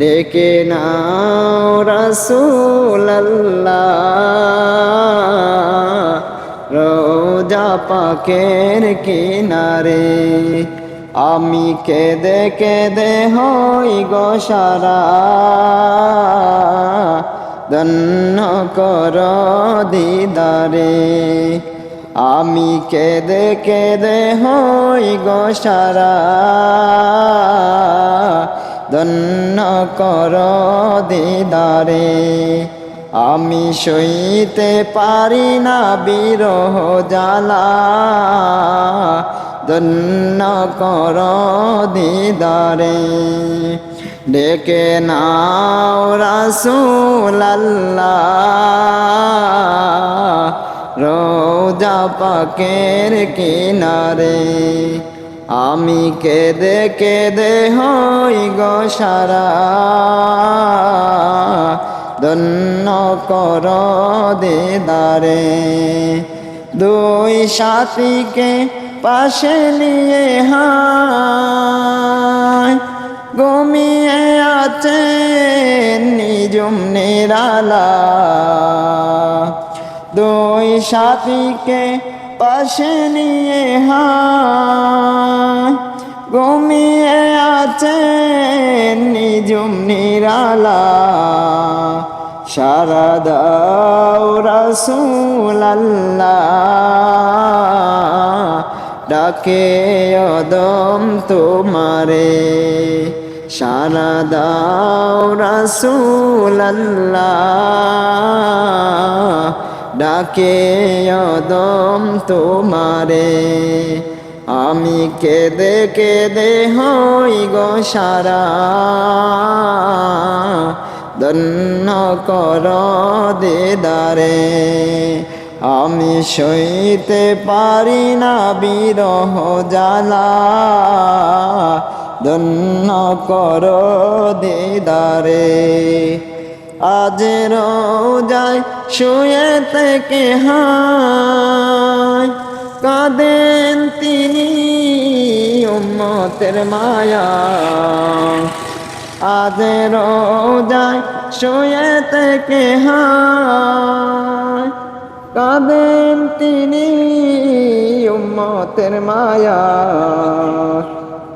ডেকে নাও রাসূলুল্লাহ রওজা পাকের কিনারে। আমি কেঁদে কেঁদে হই গো সারা, ধন্য কর দিদারে। আমি কেঁদে কেঁদে হই গো সারা, ধন্য কর দিদারে। আমি সইতে পারি না বিরহ জ্বালা, ধন্য কর দিদারে। ডেকে নাও রাসূলুল্লাহ রওজা পাকের কিনারে। আমি কেঁদে কেঁদে হই গো সারা, ধন্য কর দিদারে। দুই সাথীকে পাশে নিয়ে হায় ঘুমিয়ে আছেন নিজুম নিরালা। দুই সাথীকে পাশে নিয়ে হায় ঘুমিয়ে আছেন নিজুম নিরালা। সারা দাও রাসূলুল্লাহ ডাকে অদম তোমারে। সারা দাও রাসূলুল্লাহ ডাকে অদম তোমারে। আমি কেঁদে কেঁদে হই গো সারা, ধন্য কর দিদারে। আমি সইতে পারি না বিরহ জ্বালা, ধন্য কর দিদারে। আজ রোজায় শুয়ে থেকে হায় কাঁদেন তিনি উম্মতের মায়া। আজ রোজায় শুয়ে থেকে হায় কাঁদেন তিনি উম্মতের মায়া।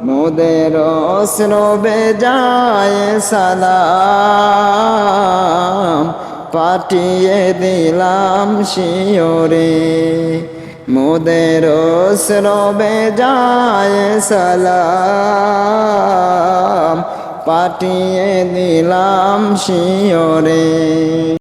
মোদের অশ্রবে যায় সালাম পাঠিয়ে দিলাম শিয়রে। মোদের অশ্রবে যায় সালাম পাঠিয়ে দিলাম শিয়রে।